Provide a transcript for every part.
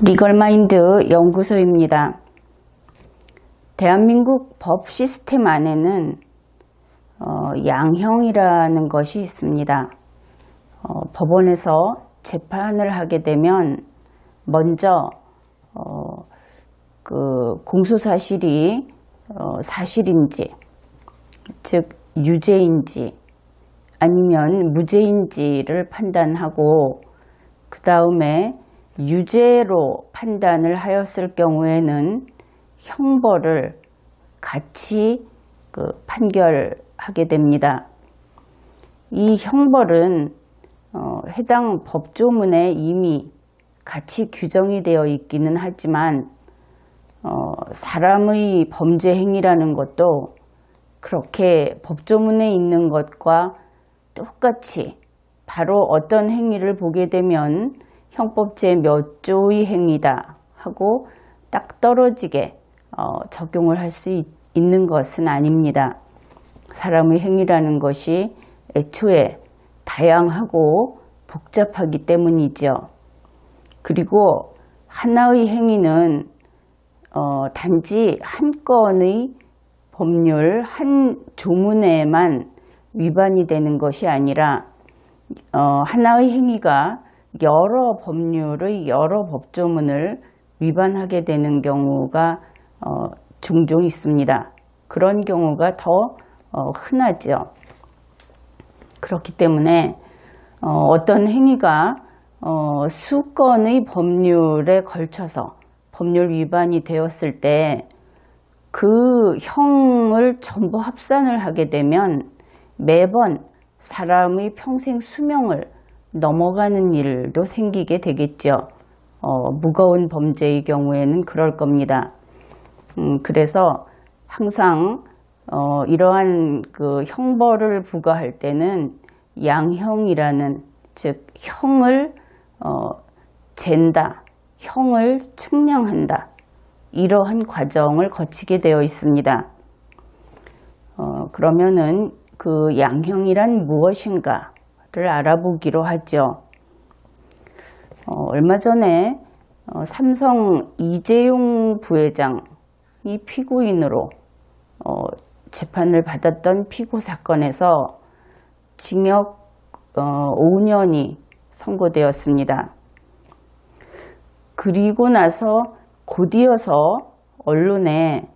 리걸마인드 연구소입니다. 대한민국 법 시스템 안에는 양형이라는 것이 있습니다. 법원에서 재판을 하게 되면 먼저 그 공소사실이 사실인지, 즉 유죄인지 아니면 무죄인지를 판단하고, 그 다음에 유죄로 판단을 하였을 경우에는 형벌을 같이 판결하게 됩니다. 이 형벌은 해당 법조문에 이미 같이 규정이 되어 있기는 하지만 사람의 범죄 행위라는 것도 그렇게 법조문에 있는 것과 똑같이 바로 어떤 행위를 보게 되면 형법 몇 조의 행위다 하고 딱 떨어지게 적용을 할 수 있는 것은 아닙니다. 사람의 행위라는 것이 애초에 다양하고 복잡하기 때문이죠. 그리고 하나의 행위는 단지 한 건의 법률 한 조문에만 위반이 되는 것이 아니라 하나의 행위가 여러 법률의 여러 법조문을 위반하게 되는 경우가 종종 있습니다. 그런 경우가 더 흔하죠. 그렇기 때문에 어떤 행위가 수건의 법률에 걸쳐서 법률 위반이 되었을 때 그 형을 전부 합산을 하게 되면 매번 사람의 평생 수명을 넘어가는 일도 생기게 되겠죠. 무거운 범죄의 경우에는 그럴 겁니다. 그래서 항상 이러한 그 형벌을 부과할 때는 양형이라는, 즉 형을 잰다, 형을 측량한다, 이러한 과정을 거치게 되어 있습니다. 그러면은 그 양형이란 무엇인가를 알아보기로 하죠. 얼마 전에 삼성 이재용 부회장이 피고인으로 재판을 받았던 피고 사건에서 징역 5년이 선고되었습니다. 그리고 나서 곧이어서 언론에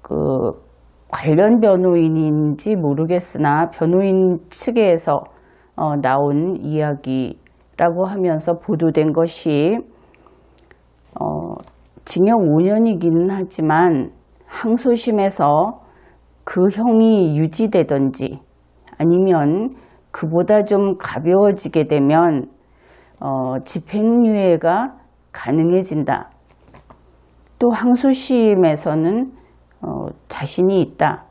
그 관련 변호인인지 모르겠으나 변호인 측에서 나온 이야기라고 하면서 보도된 것이 징역 5년이기는 하지만 항소심에서 그 형이 유지되든지 아니면 그보다 좀 가벼워지게 되면 집행유예가 가능해진다. 또 항소심에서는 자신이 있다.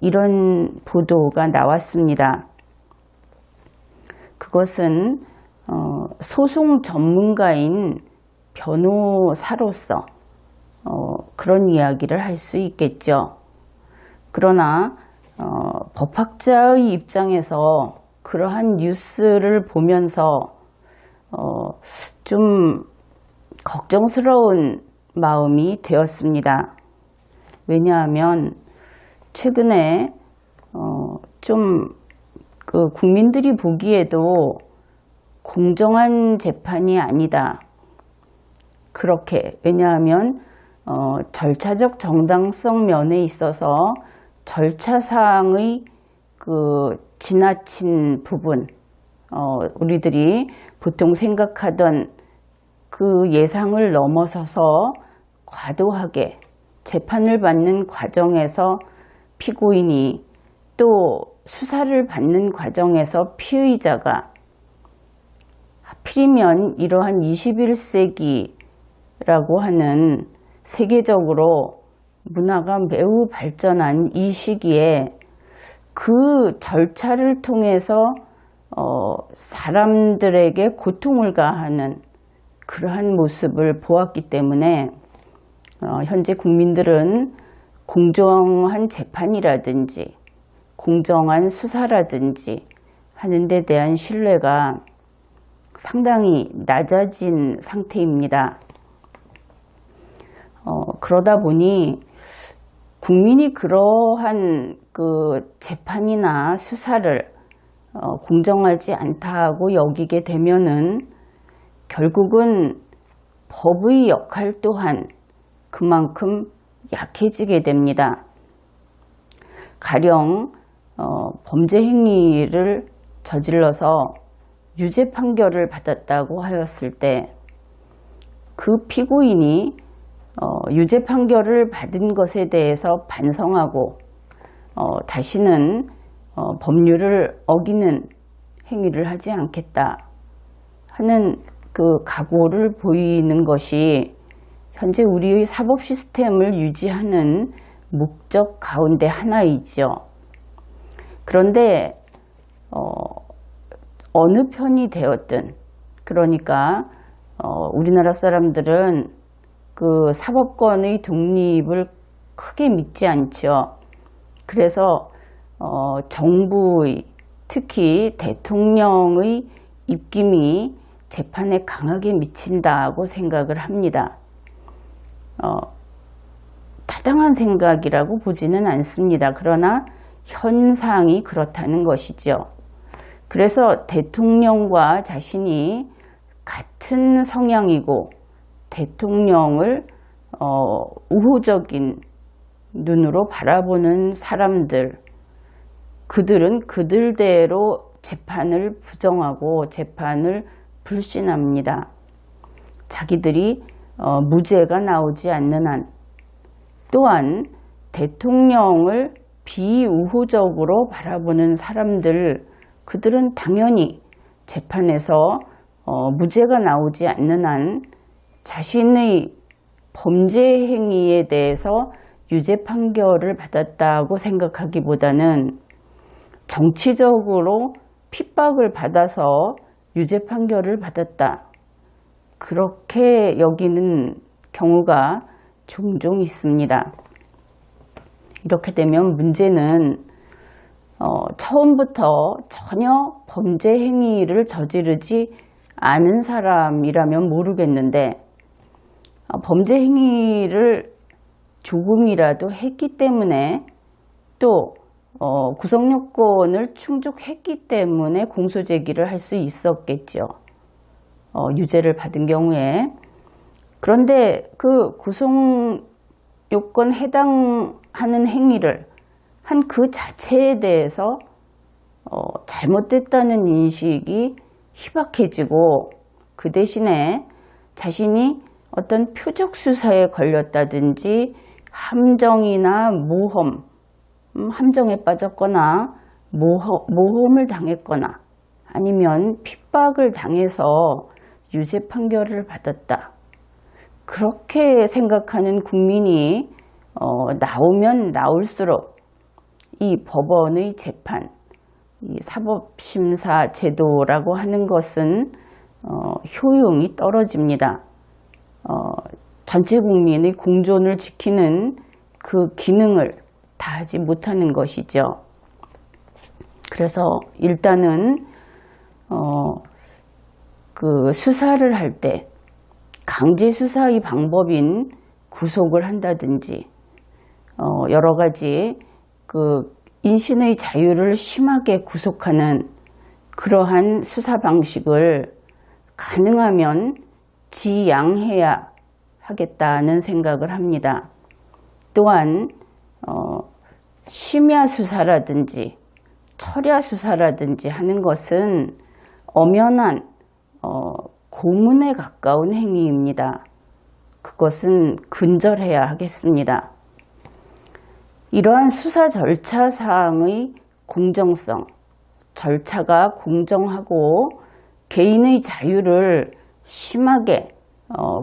이런 보도가 나왔습니다. 그것은 소송 전문가인 변호사로서 그런 이야기를 할 수 있겠죠. 그러나 법학자의 입장에서 그러한 뉴스를 보면서 좀 걱정스러운 마음이 되었습니다. 왜냐하면 최근에 좀 그 국민들이 보기에도 공정한 재판이 아니다. 그렇게, 왜냐하면 절차적 정당성 면에 있어서 절차상의 그 지나친 부분, 우리들이 보통 생각하던 그 예상을 넘어서서 과도하게 재판을 받는 과정에서 피고인이, 또 수사를 받는 과정에서 피의자가 하필이면 이러한 21세기라고 하는 세계적으로 문화가 매우 발전한 이 시기에 그 절차를 통해서 사람들에게 고통을 가하는 그러한 모습을 보았기 때문에 현재 국민들은 공정한 재판이라든지 공정한 수사라든지 하는 데 대한 신뢰가 상당히 낮아진 상태입니다. 그러다 보니 국민이 그러한 그 재판이나 수사를 공정하지 않다고 여기게 되면은 결국은 법의 역할 또한 그만큼 약해지게 됩니다. 가령 범죄 행위를 저질러서 유죄 판결을 받았다고 하였을 때 그 피고인이 유죄 판결을 받은 것에 대해서 반성하고 다시는 법률을 어기는 행위를 하지 않겠다 하는 그 각오를 보이는 것이 현재 우리의 사법 시스템을 유지하는 목적 가운데 하나이죠. 그런데 어느 편이 되었든, 그러니까 우리나라 사람들은 그 사법권의 독립을 크게 믿지 않죠. 그래서 정부의, 특히 대통령의 입김이 재판에 강하게 미친다고 생각을 합니다. 타당한 생각이라고 보지는 않습니다. 그러나 현상이 그렇다는 것이죠. 그래서 대통령과 자신이 같은 성향이고 대통령을 우호적인 눈으로 바라보는 사람들, 그들은 그들대로 재판을 부정하고 재판을 불신합니다. 자기들이 무죄가 나오지 않는 한, 또한 대통령을 비우호적으로 바라보는 사람들, 그들은 당연히 재판에서 무죄가 나오지 않는 한 자신의 범죄 행위에 대해서 유죄 판결을 받았다고 생각하기보다는 정치적으로 핍박을 받아서 유죄 판결을 받았다, 그렇게 여기는 경우가 종종 있습니다. 이렇게 되면 문제는 처음부터 전혀 범죄 행위를 저지르지 않은 사람이라면 모르겠는데 범죄 행위를 조금이라도 했기 때문에 또 구속요건을 충족했기 때문에 공소제기를 할 수 있었겠죠. 유죄를 받은 경우에. 그런데 그 구속요건 해당하는 행위를 한 그 자체에 대해서 잘못됐다는 인식이 희박해지고 그 대신에 자신이 어떤 표적 수사에 걸렸다든지 함정이나 모험, 함정에 빠졌거나 모험을 당했거나 아니면 핍박을 당해서 유죄 판결을 받았다, 그렇게 생각하는 국민이 나오면 나올수록 이 법원의 재판, 이 사법심사 제도라고 하는 것은 효용이 떨어집니다. 전체 국민의 공존을 지키는 그 기능을 다하지 못하는 것이죠. 그래서 일단은 그 수사를 할 때 강제 수사의 방법인 구속을 한다든지 여러 가지 그 인신의 자유를 심하게 구속하는 그러한 수사 방식을 가능하면 지양해야 하겠다는 생각을 합니다. 또한 심야 수사라든지 철야 수사라든지 하는 것은 엄연한 고문에 가까운 행위입니다. 그것은 근절해야 하겠습니다. 이러한 수사 절차 사항의 공정성, 절차가 공정하고 개인의 자유를 심하게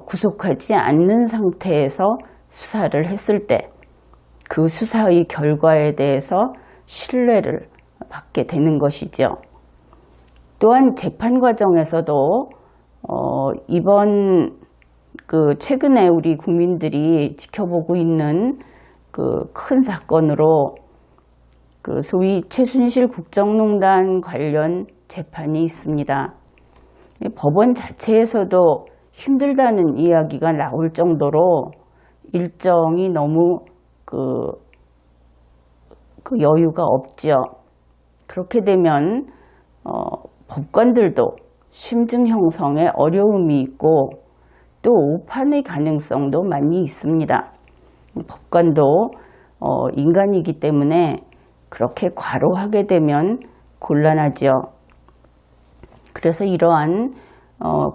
구속하지 않는 상태에서 수사를 했을 때 그 수사의 결과에 대해서 신뢰를 받게 되는 것이죠. 또한 재판 과정에서도 이번 그 최근에 우리 국민들이 지켜보고 있는 그 큰 사건으로 그 소위 최순실 국정농단 관련 재판이 있습니다. 법원 자체에서도 힘들다는 이야기가 나올 정도로 일정이 너무 그 여유가 없죠. 그렇게 되면 법관들도 심증 형성에 어려움이 있고 또 오판의 가능성도 많이 있습니다. 법관도 인간이기 때문에 그렇게 과로하게 되면 곤란하죠. 그래서 이러한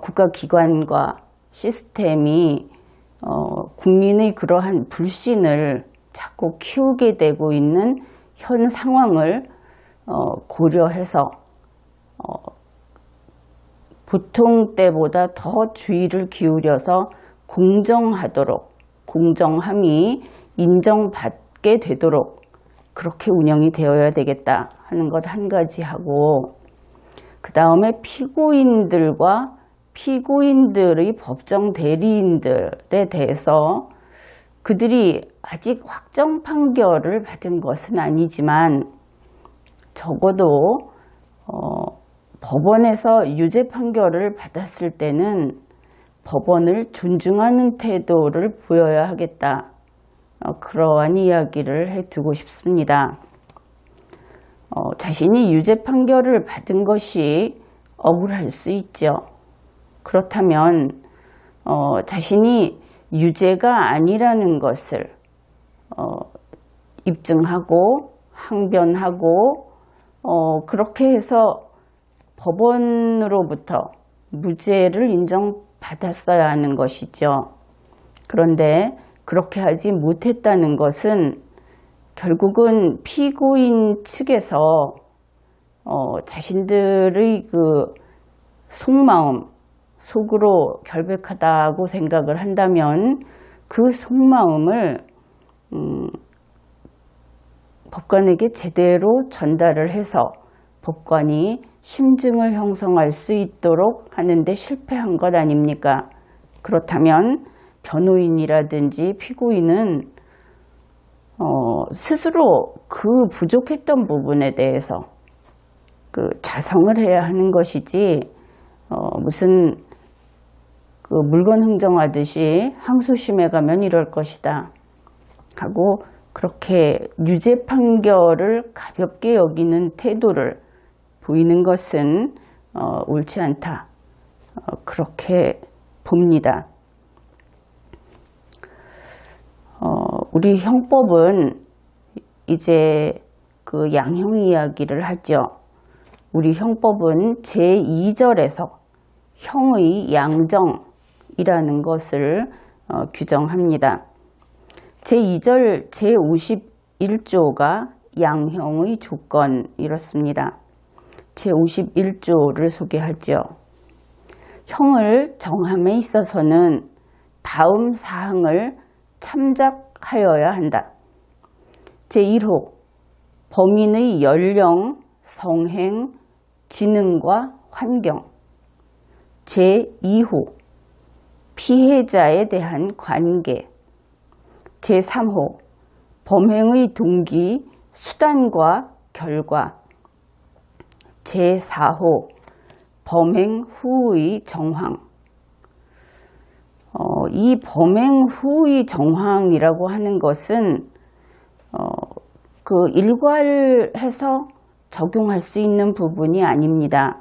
국가기관과 시스템이 국민의 그러한 불신을 자꾸 키우게 되고 있는 현 상황을 고려해서 보통 때보다 더 주의를 기울여서 공정하도록, 공정함이 인정받게 되도록 그렇게 운영이 되어야 되겠다 하는 것 한 가지 하고, 그 다음에 피고인들과 피고인들의 법정 대리인들에 대해서 그들이 아직 확정 판결을 받은 것은 아니지만 적어도 법원에서 유죄 판결을 받았을 때는 법원을 존중하는 태도를 보여야 하겠다. 그러한 이야기를 해두고 싶습니다. 자신이 유죄 판결을 받은 것이 억울할 수 있죠. 그렇다면 자신이 유죄가 아니라는 것을 입증하고 항변하고 그렇게 해서 법원으로부터 무죄를 인정받았어야 하는 것이죠. 그런데 그렇게 하지 못했다는 것은 결국은 피고인 측에서 자신들의 그 속마음, 속으로 결백하다고 생각을 한다면 그 속마음을 법관에게 제대로 전달을 해서 법관이 심증을 형성할 수 있도록 하는데 실패한 것 아닙니까? 그렇다면 변호인이라든지 피고인은 스스로 그 부족했던 부분에 대해서 그 자성을 해야 하는 것이지 무슨 그 물건 흥정하듯이 항소심에 가면 이럴 것이다 하고 그렇게 유죄 판결을 가볍게 여기는 태도를 보이는 것은 옳지 않다. 그렇게 봅니다. 우리 형법은 이제 그 양형 이야기를 하죠. 우리 형법은 제2절에서 형의 양정이라는 것을 규정합니다. 제2절 제51조가 양형의 조건 이렇습니다. 제51조를 소개하죠. 형을 정함에 있어서는 다음 사항을 참작하여야 한다. 제1호 범인의 연령, 성행, 지능과 환경. 제2호 피해자에 대한 관계. 제3호 범행의 동기, 수단과 결과. 제4호 범행 후의 정황. 이 범행 후의 정황이라고 하는 것은 그 일괄해서 적용할 수 있는 부분이 아닙니다.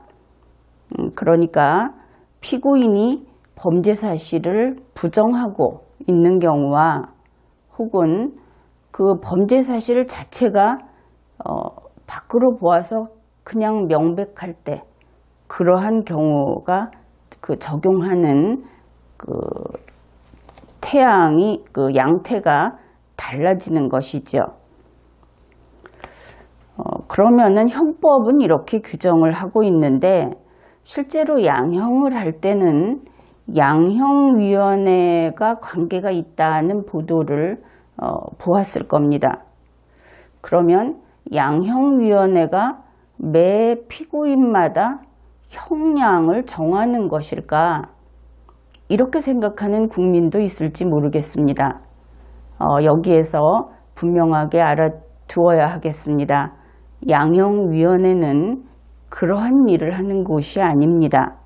그러니까 피고인이 범죄 사실을 부정하고 있는 경우와 혹은 그 범죄 사실 자체가 밖으로 보아서 그냥 명백할 때 그러한 경우가 그 적용하는 그 태양이 그 양태가 달라지는 것이죠. 그러면은 형법은 이렇게 규정을 하고 있는데 실제로 양형을 할 때는 양형위원회가 관계가 있다는 보도를 보았을 겁니다. 그러면 양형위원회가 매 피고인마다 형량을 정하는 것일까? 이렇게 생각하는 국민도 있을지 모르겠습니다. 여기에서 분명하게 알아두어야 하겠습니다. 양형위원회는 그러한 일을 하는 곳이 아닙니다.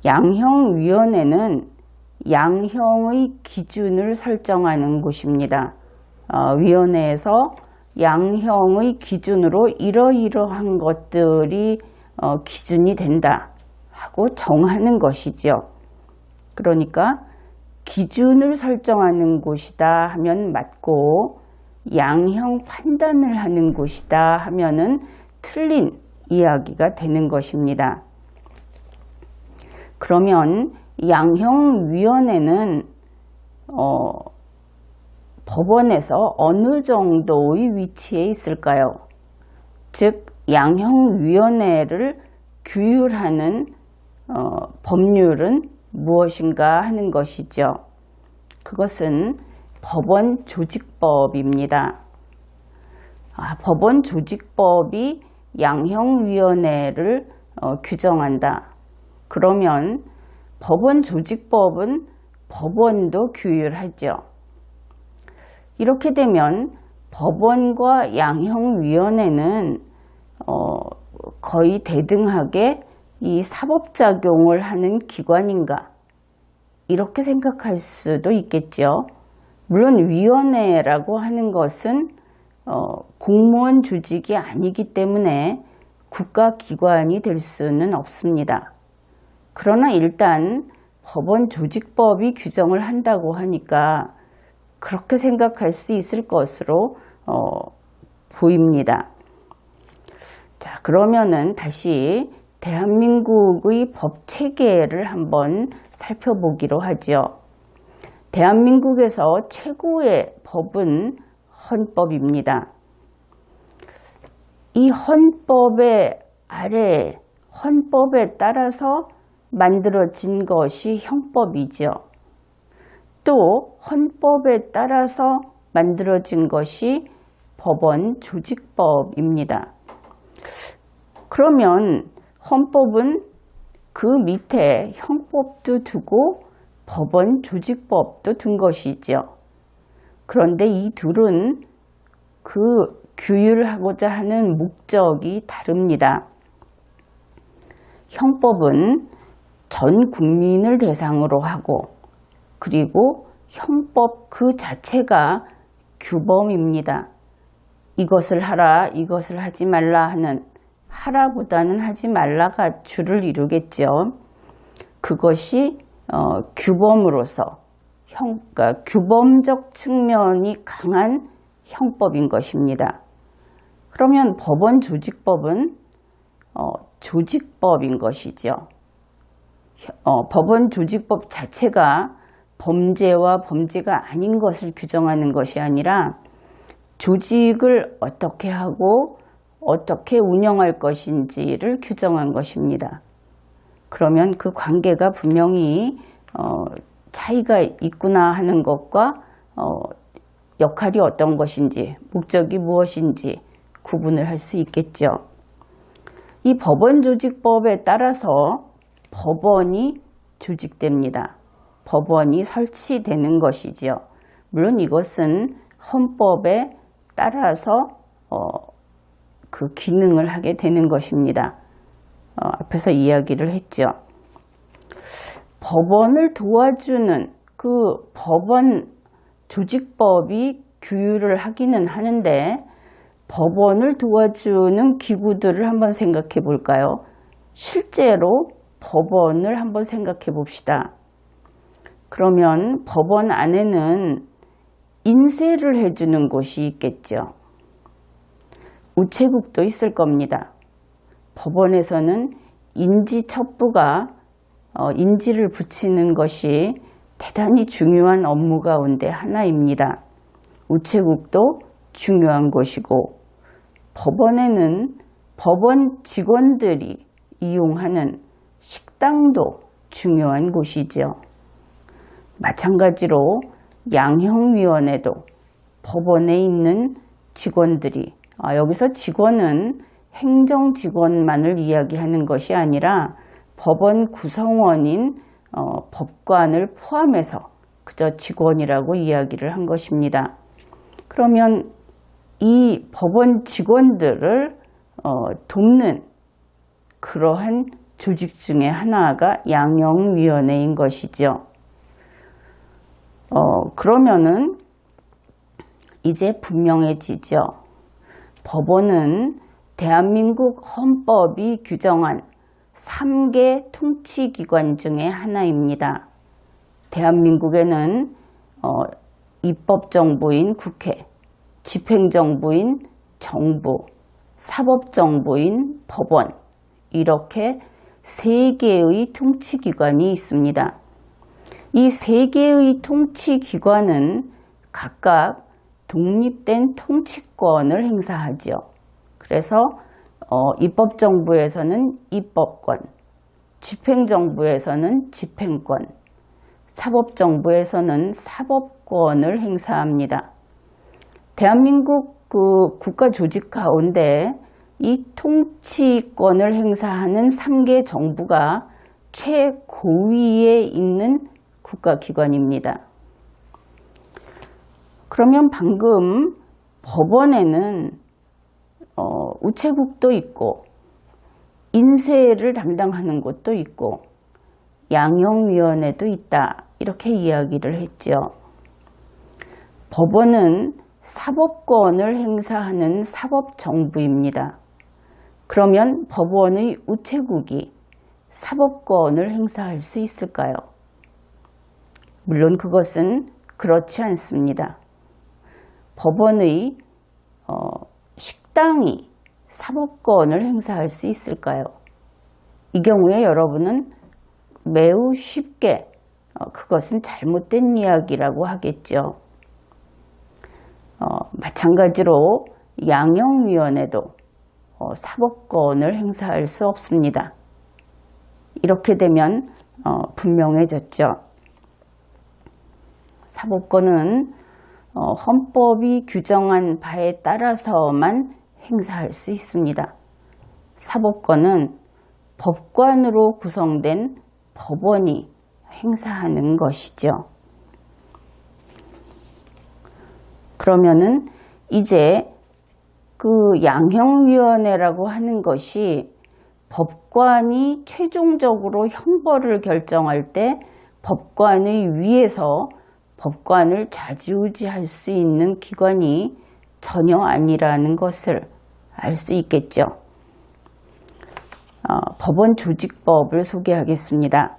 양형위원회는 양형의 기준을 설정하는 곳입니다. 위원회에서 양형의 기준으로 이러이러한 것들이 기준이 된다 하고 정하는 것이죠. 그러니까 기준을 설정하는 곳이다 하면 맞고 양형 판단을 하는 곳이다 하면은 틀린 이야기가 되는 것입니다. 그러면 양형위원회는 법원에서 어느 정도의 위치에 있을까요? 즉 양형위원회를 규율하는 법률은 무엇인가 하는 것이죠. 그것은 법원조직법입니다. 법원조직법이 양형위원회를 규정한다. 그러면 법원조직법은 법원도 규율하죠. 이렇게 되면 법원과 양형위원회는 거의 대등하게 이 사법작용을 하는 기관인가 이렇게 생각할 수도 있겠죠. 물론 위원회라고 하는 것은 공무원 조직이 아니기 때문에 국가기관이 될 수는 없습니다. 그러나 일단 법원조직법이 규정을 한다고 하니까 그렇게 생각할 수 있을 것으로 보입니다. 자, 그러면은 다시 대한민국의 법 체계를 한번 살펴보기로 하죠. 대한민국에서 최고의 법은 헌법입니다. 이 헌법의 아래 헌법에 따라서 만들어진 것이 형법이죠. 또 헌법에 따라서 만들어진 것이 법원조직법입니다. 그러면 헌법은 그 밑에 형법도 두고 법원조직법도 둔 것이죠. 그런데 이 둘은 그 규율하고자 하는 목적이 다릅니다. 형법은 전 국민을 대상으로 하고 그리고 형법 그 자체가 규범입니다. 이것을 하라, 이것을 하지 말라 하는 하라보다는 하지 말라가 주를 이루겠죠. 그것이 규범으로서 그러니까 규범적 측면이 강한 형법인 것입니다. 그러면 법원조직법은 조직법인 것이죠. 법원조직법 자체가 범죄와 범죄가 아닌 것을 규정하는 것이 아니라 조직을 어떻게 하고 어떻게 운영할 것인지를 규정한 것입니다. 그러면 그 관계가 분명히 차이가 있구나 하는 것과 역할이 어떤 것인지 목적이 무엇인지 구분을 할 수 있겠죠. 이 법원조직법에 따라서 법원이 조직됩니다. 법원이 설치되는 것이죠. 물론 이것은 헌법에 따라서 그 기능을 하게 되는 것입니다. 앞에서 이야기를 했죠. 법원을 도와주는 그 법원 조직법이 규율을 하기는 하는데 법원을 도와주는 기구들을 한번 생각해 볼까요? 실제로 법원을 한번 생각해 봅시다. 그러면 법원 안에는 인쇄를 해주는 곳이 있겠죠. 우체국도 있을 겁니다. 법원에서는 인지첩부가 인지를 붙이는 것이 대단히 중요한 업무 가운데 하나입니다. 우체국도 중요한 곳이고 법원에는 법원 직원들이 이용하는 식당도 중요한 곳이죠. 마찬가지로 양형위원회도 법원에 있는 직원들이 여기서 직원은 행정직원만을 이야기하는 것이 아니라 법원 구성원인 법관을 포함해서 그저 직원이라고 이야기를 한 것입니다. 그러면 이 법원 직원들을 돕는 그러한 조직 중에 하나가 양형위원회인 것이죠. 그러면은 이제 분명해지죠. 법원은 대한민국 헌법이 규정한 3개 통치기관 중에 하나입니다. 대한민국에는 입법정부인 국회, 집행정부인 정부, 사법정부인 법원, 이렇게 3개의 통치기관이 있습니다. 이 3개의 통치기관은 각각 독립된 통치권을 행사하죠. 그래서 입법정부에서는 입법권, 집행정부에서는 집행권, 사법정부에서는 사법권을 행사합니다. 대한민국 국가 조직 가운데 이 통치권을 행사하는 3개 정부가 최고위에 있는 국가기관입니다. 그러면 방금 법원에는 우체국도 있고 인쇄를 담당하는 곳도 있고 양형위원회도 있다, 이렇게 이야기를 했죠. 법원은 사법권을 행사하는 사법정부입니다. 그러면 법원의 우체국이 사법권을 행사할 수 있을까요? 물론 그것은 그렇지 않습니다. 법원의 식당이 사법권을 행사할 수 있을까요? 이 경우에 여러분은 매우 쉽게 그것은 잘못된 이야기라고 하겠죠. 마찬가지로 양형위원회도 사법권을 행사할 수 없습니다. 이렇게 되면 분명해졌죠. 사법권은 헌법이 규정한 바에 따라서만 행사할 수 있습니다. 사법권은 법관으로 구성된 법원이 행사하는 것이죠. 그러면은 이제 그 양형위원회라고 하는 것이 법관이 최종적으로 형벌을 결정할 때 법관의 위에서 법관을 좌지우지할 수 있는 기관이 전혀 아니라는 것을 알 수 있겠죠. 법원 조직법을 소개하겠습니다.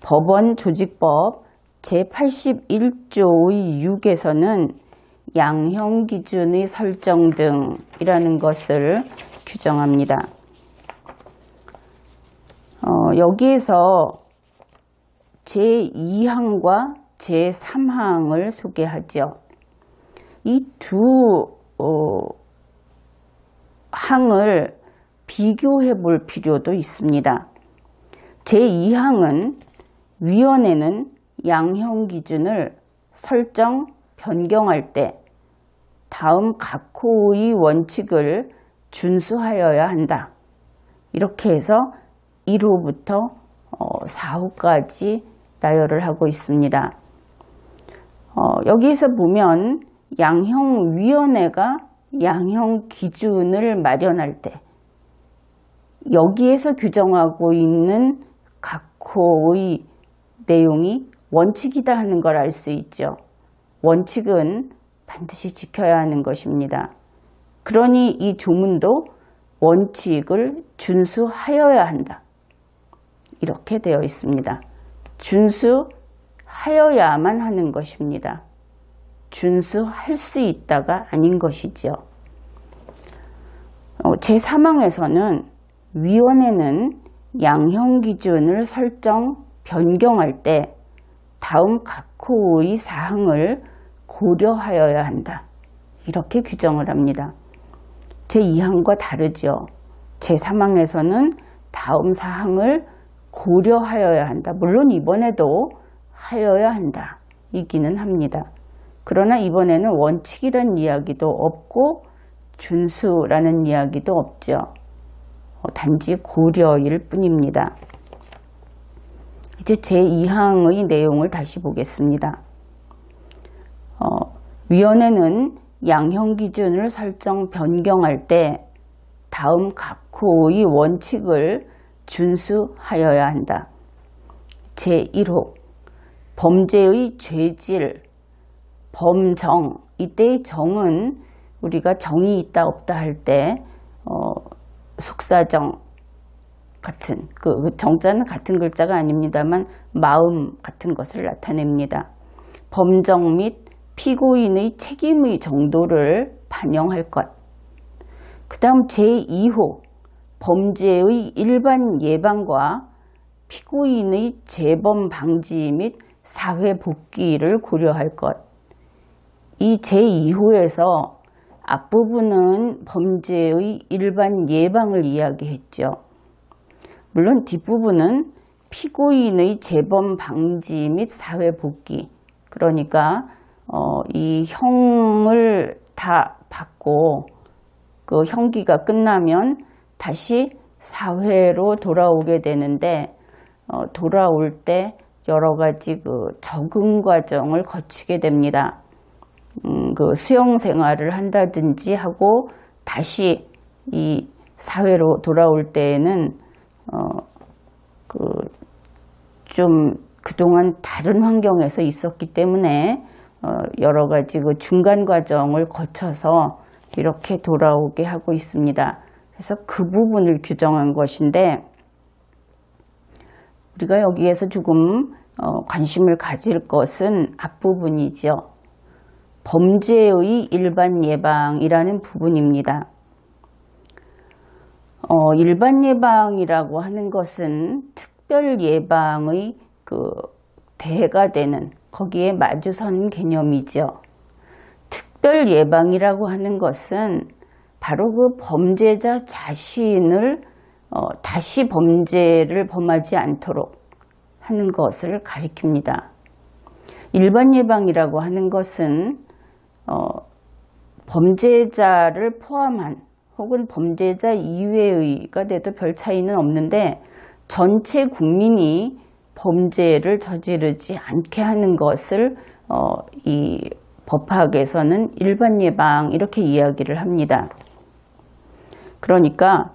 법원 조직법 제81조의 6에서는 양형 기준의 설정 등이라는 것을 규정합니다. 여기에서 제2항과 제3항을 소개하죠. 이 두 항을 비교해 볼 필요도 있습니다. 제2항은 위원회는 양형 기준을 설정, 변경할 때 다음 각 호의 원칙을 준수하여야 한다. 이렇게 해서 1호부터 4호까지 나열을 하고 있습니다. 여기에서 보면 양형위원회가 양형 기준을 마련할 때 여기에서 규정하고 있는 각 호의 내용이 원칙이다 하는 걸 알 수 있죠. 원칙은 반드시 지켜야 하는 것입니다. 그러니 이 조문도 원칙을 준수하여야 한다. 이렇게 되어 있습니다. 준수하여야만 하는 것입니다. 준수할 수 있다가 아닌 것이죠. 제3항에서는 위원회는 양형 기준을 설정, 변경할 때 다음 각 호의 사항을 고려하여야 한다. 이렇게 규정을 합니다. 제2항과 다르죠. 제3항에서는 다음 사항을 고려하여야 한다. 물론 이번에도 하여야 한다. 이기는 합니다. 그러나 이번에는 원칙이라는 이야기도 없고 준수라는 이야기도 없죠. 단지 고려일 뿐입니다. 이제 제2항의 내용을 다시 보겠습니다. 위원회는 양형 기준을 설정, 변경할 때 다음 각 호의 원칙을 준수하여야 한다. 제1호 범죄의 죄질, 범정. 이때의 정은 우리가 정이 있다 없다 할 때 속사정 같은, 그 정자는 같은 글자가 아닙니다만 마음 같은 것을 나타냅니다. 범정 및 피고인의 책임의 정도를 반영할 것. 그 다음 제2호 범죄의 일반 예방과 피고인의 재범 방지 및 사회 복귀를 고려할 것. 이 제2호에서 앞부분은 범죄의 일반 예방을 이야기했죠. 물론 뒷부분은 피고인의 재범 방지 및 사회 복귀. 그러니까 이 형을 다 받고 그 형기가 끝나면 다시 사회로 돌아오게 되는데 돌아올 때 여러 가지 그 적응 과정을 거치게 됩니다. 그 수용 생활을 한다든지 하고 다시 이 사회로 돌아올 때에는 좀 그동안 다른 환경에서 있었기 때문에 여러 가지 그 중간 과정을 거쳐서 이렇게 돌아오게 하고 있습니다. 그래서 그 부분을 규정한 것인데 우리가 여기에서 조금 관심을 가질 것은 앞부분이죠. 범죄의 일반 예방이라는 부분입니다. 일반 예방이라고 하는 것은 특별 예방의 그 대가 되는 거기에 마주선 개념이죠. 특별 예방이라고 하는 것은 바로 그 범죄자 자신을 다시 범죄를 범하지 않도록 하는 것을 가리킵니다. 일반 예방이라고 하는 것은 범죄자를 포함한 혹은 범죄자 이외의가 돼도 별 차이는 없는데 전체 국민이 범죄를 저지르지 않게 하는 것을 이 법학에서는 일반 예방 이렇게 이야기를 합니다. 그러니까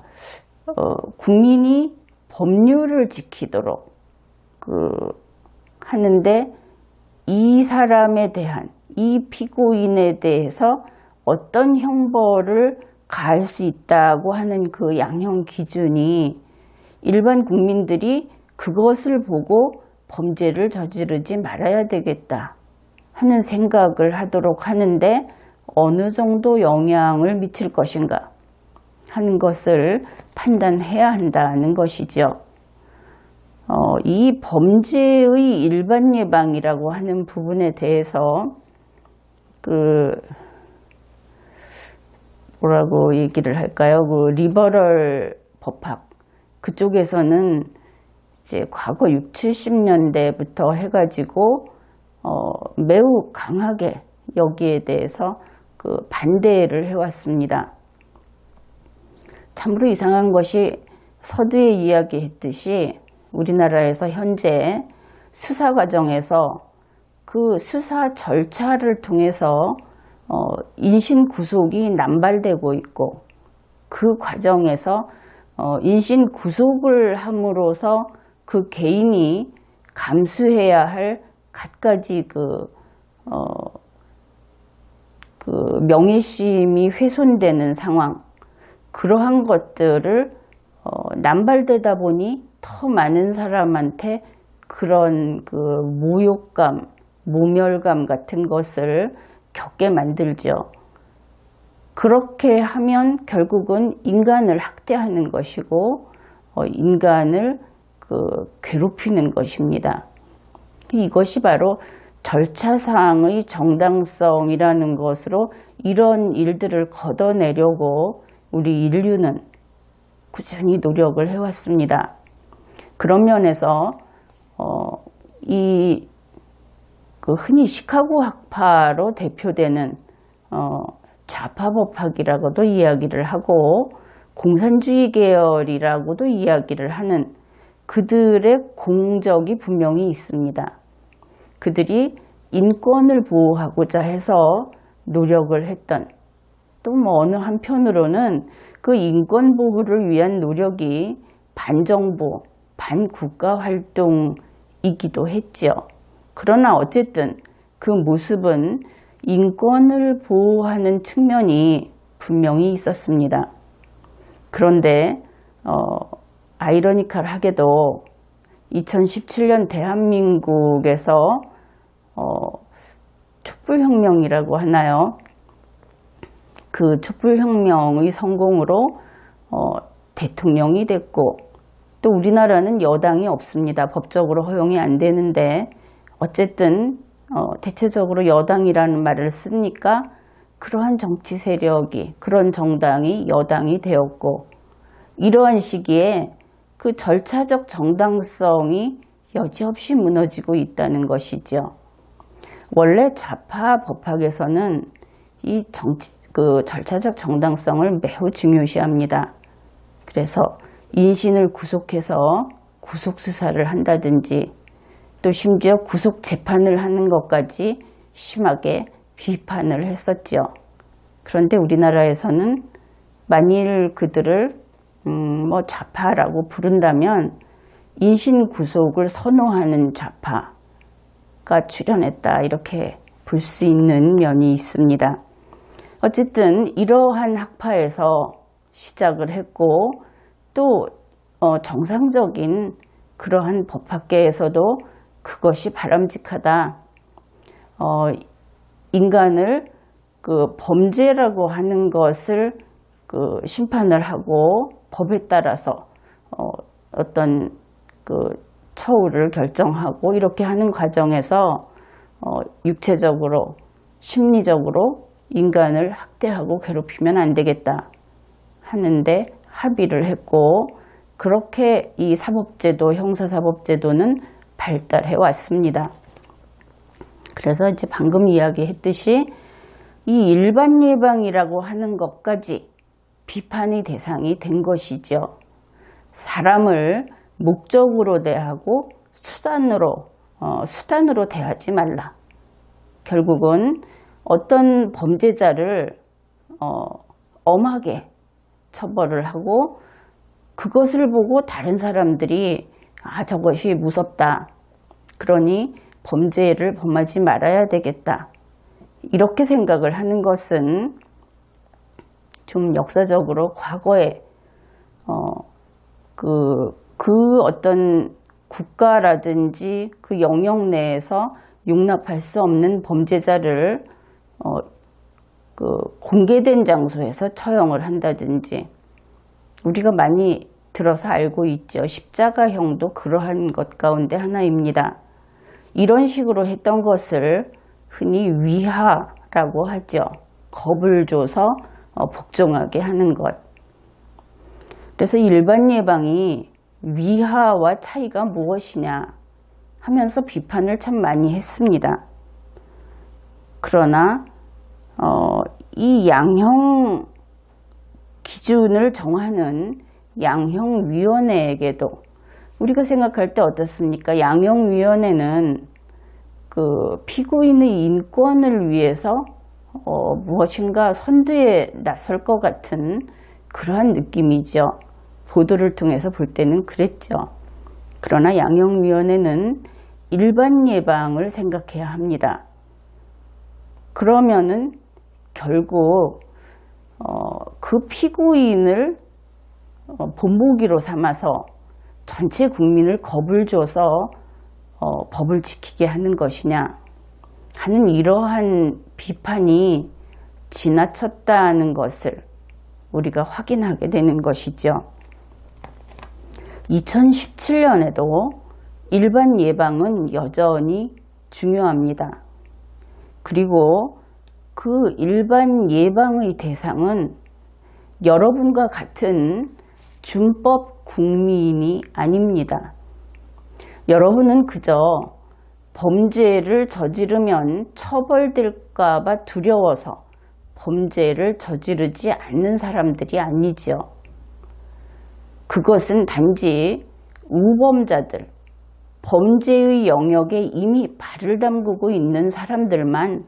국민이 법률을 지키도록 하는데 이 사람에 대한 이 피고인에 대해서 어떤 형벌을 가할 수 있다고 하는 그 양형 기준이 일반 국민들이 그것을 보고 범죄를 저지르지 말아야 되겠다 하는 생각을 하도록 하는데 어느 정도 영향을 미칠 것인가 하는 것을 판단해야 한다는 것이죠. 이 범죄의 일반 예방이라고 하는 부분에 대해서 뭐라고 얘기를 할까요? 리버럴 법학 그쪽에서는 이제 과거 60, 70년대부터 해가지고 매우 강하게 여기에 대해서 반대를 해왔습니다. 참으로 이상한 것이 서두에 이야기했듯이 우리나라에서 현재 수사 과정에서 그 수사 절차를 통해서 인신 구속이 남발되고 있고 그 과정에서 인신 구속을 함으로써 그 개인이 감수해야 할 갖가지 명예심이 훼손되는 상황 그러한 것들을 남발되다 보니 더 많은 사람한테 그런 모욕감, 모멸감 같은 것을 겪게 만들죠. 그렇게 하면 결국은 인간을 학대하는 것이고 인간을 괴롭히는 것입니다. 이것이 바로 절차상의 정당성이라는 것으로 이런 일들을 걷어내려고 우리 인류는 꾸준히 노력을 해왔습니다. 그런 면에서 흔히 시카고 학파로 대표되는 좌파법학이라고도 이야기를 하고 공산주의 계열이라고도 이야기를 하는 그들의 공적이 분명히 있습니다. 그들이 인권을 보호하고자 해서 노력을 했던 또 어느 한편으로는 그 인권 보호를 위한 노력이 반정부, 반국가 활동이기도 했지요. 그러나 어쨌든 그 모습은 인권을 보호하는 측면이 분명히 있었습니다. 그런데 아이러니컬하게도 2017년 대한민국에서 촛불혁명이라고 하나요? 그 촛불혁명의 성공으로 대통령이 됐고, 또 우리나라는 여당이 없습니다. 법적으로 허용이 안 되는데 어쨌든 대체적으로 여당이라는 말을 쓰니까 그러한 정치 세력이, 그런 정당이 여당이 되었고, 이러한 시기에 그 절차적 정당성이 여지없이 무너지고 있다는 것이죠. 원래 좌파 법학에서는 이 절차적 정당성을 매우 중요시합니다. 그래서 인신을 구속해서 구속수사를 한다든지, 또 심지어 구속재판을 하는 것까지 심하게 비판을 했었죠. 그런데 우리나라에서는 만일 그들을 좌파라고 부른다면 인신구속을 선호하는 좌파가 출현했다, 이렇게 볼 수 있는 면이 있습니다. 어쨌든 이러한 학파에서 시작을 했고, 또 정상적인 그러한 법학계에서도 그것이 바람직하다. 인간을 그 범죄라고 하는 것을 그 심판을 하고 법에 따라서 어떤 그 처우를 결정하고 이렇게 하는 과정에서 육체적으로, 심리적으로 인간을 학대하고 괴롭히면 안 되겠다 하는데 합의를 했고, 그렇게 이 사법제도, 형사사법제도는 발달해 왔습니다. 그래서 이제 방금 이야기했듯이 이 일반 예방이라고 하는 것까지 비판의 대상이 된 것이죠. 사람을 목적으로 대하고 수단으로 대하지 말라. 결국은 어떤 범죄자를 엄하게 처벌을 하고, 그것을 보고 다른 사람들이 저것이 무섭다, 그러니 범죄를 범하지 말아야 되겠다, 이렇게 생각을 하는 것은 좀 역사적으로 과거에 그 어떤 국가라든지 그 영역 내에서 용납할 수 없는 범죄자를 공개된 장소에서 처형을 한다든지, 우리가 많이 들어서 알고 있죠. 십자가형도 그러한 것 가운데 하나입니다. 이런 식으로 했던 것을 흔히 위하라고 하죠. 겁을 줘서 복종하게 하는 것. 그래서 일반 예방이 위하와 차이가 무엇이냐 하면서 비판을 참 많이 했습니다. 그러나 이 양형 기준을 정하는 양형위원회에게도 우리가 생각할 때 어떻습니까? 양형위원회는 그 피고인의 인권을 위해서 무엇인가 선두에 나설 것 같은 그러한 느낌이죠. 보도를 통해서 볼 때는 그랬죠. 그러나 양형위원회는 일반 예방을 생각해야 합니다. 그러면은 결국 그 피고인을 본보기로 삼아서 전체 국민을 겁을 줘서 법을 지키게 하는 것이냐 하는 이러한 비판이 지나쳤다는 것을 우리가 확인하게 되는 것이죠. 2017년에도 일반 예방은 여전히 중요합니다. 그리고 그 일반 예방의 대상은 여러분과 같은 준법 국민이 아닙니다. 여러분은 그저 범죄를 저지르면 처벌될까 봐 두려워서 범죄를 저지르지 않는 사람들이 아니죠. 그것은 단지 우범자들, 범죄의 영역에 이미 발을 담그고 있는 사람들만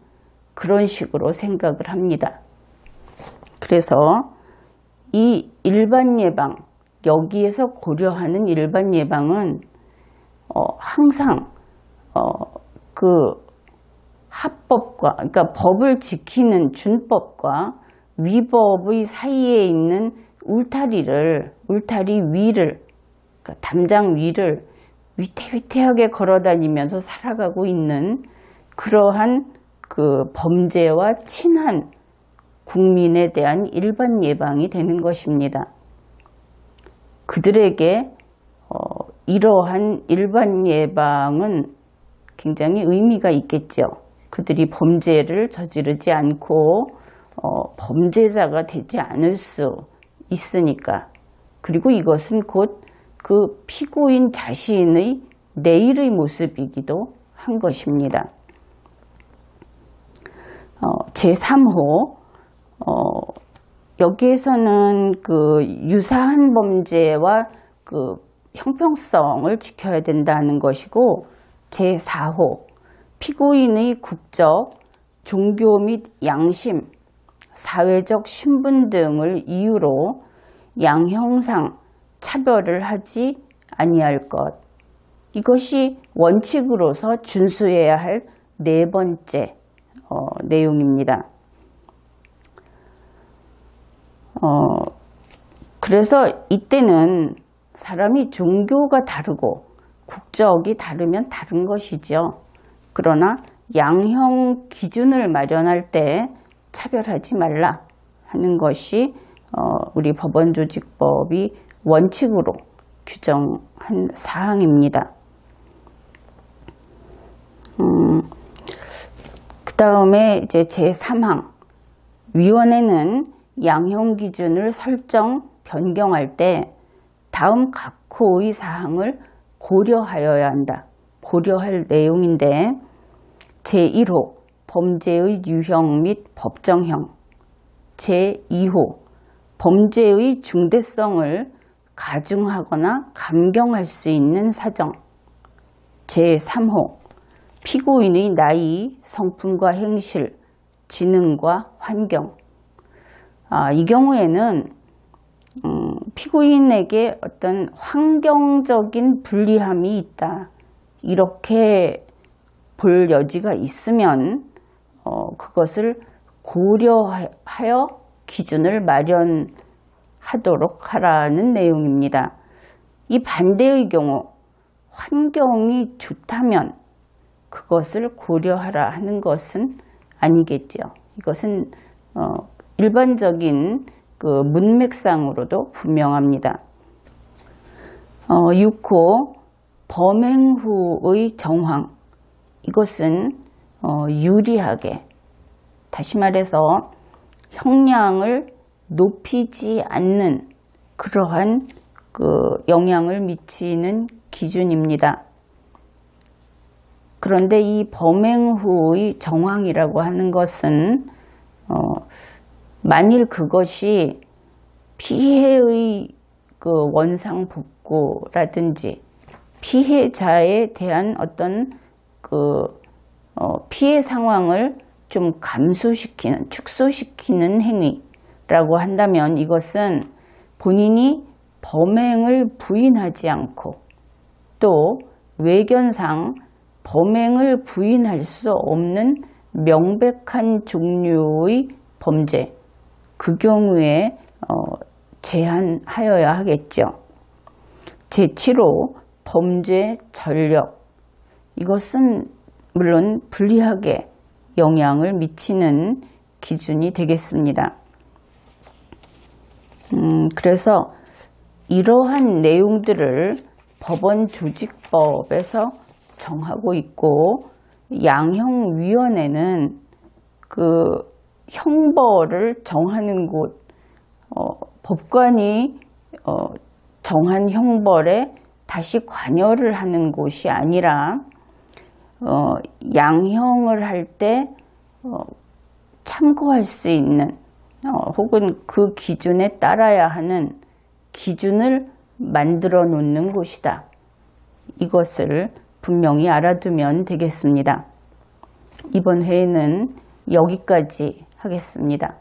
그런 식으로 생각을 합니다. 그래서 이 일반 예방, 여기에서 고려하는 일반 예방은 항상 그 합법과, 그러니까 법을 지키는 준법과 위법의 사이에 있는 울타리 위를, 그러니까 담장 위를 위태위태하게 걸어다니면서 살아가고 있는 그러한 그 범죄와 친한 국민에 대한 일반 예방이 되는 것입니다. 그들에게 이러한 일반 예방은 굉장히 의미가 있겠죠. 그들이 범죄를 저지르지 않고 범죄자가 되지 않을 수 있으니까. 그리고 이것은 곧 그 피고인 자신의 내일의 모습이기도 한 것입니다. 제3호 여기에서는 그 유사한 범죄와 그 형평성을 지켜야 된다는 것이고, 제4호 피고인의 국적, 종교 및 양심, 사회적 신분 등을 이유로 양형상 차별을 하지 아니할 것. 이것이 원칙으로서 준수해야 할 네 번째 내용입니다. 그래서 이때는 사람이 종교가 다르고 국적이 다르면 다른 것이죠. 그러나 양형 기준을 마련할 때 차별하지 말라 하는 것이 우리 법원조직법이 원칙으로 규정한 사항입니다. 그 다음에 이제 제3항 위원회는 양형 기준을 설정, 변경할 때 다음 각 호의 사항을 고려하여야 한다. 고려할 내용인데, 제1호 범죄의 유형 및 법정형, 제2호 범죄의 중대성을 가중하거나 감경할 수 있는 사정, 제3호 피고인의 나이, 성품과 행실, 지능과 환경. 이 경우에는 피고인에게 어떤 환경적인 불리함이 있다, 이렇게 볼 여지가 있으면 그것을 고려하여 기준을 마련하도록 하라는 내용입니다. 이 반대의 경우 환경이 좋다면 그것을 고려하라 하는 것은 아니겠죠. 이것은 일반적인 그 문맥상으로도 분명합니다. 6호 범행 후의 정황. 이것은 유리하게, 다시 말해서 형량을 높이지 않는 그러한 그 영향을 미치는 기준입니다. 그런데 이 범행 후의 정황이라고 하는 것은 만일 그것이 피해의 그 원상복구라든지 피해자에 대한 어떤 그 피해 상황을 좀 감소시키는, 축소시키는 행위라고 한다면 이것은 본인이 범행을 부인하지 않고 또 외견상 범행을 부인할 수 없는 명백한 종류의 범죄, 그 경우에 제한하여야 하겠죠. 제7호 범죄 전력. 이것은 물론 불리하게 영향을 미치는 기준이 되겠습니다. 그래서 이러한 내용들을 법원조직법에서 정하고 있고, 양형위원회는 그 형벌을 정하는 곳, 법관이 정한 형벌에 다시 관여를 하는 곳이 아니라 양형을 할 때 참고할 수 있는 혹은 그 기준에 따라야 하는 기준을 만들어 놓는 곳이다. 이것을 분명히 알아두면 되겠습니다. 이번 회에는 여기까지 하겠습니다.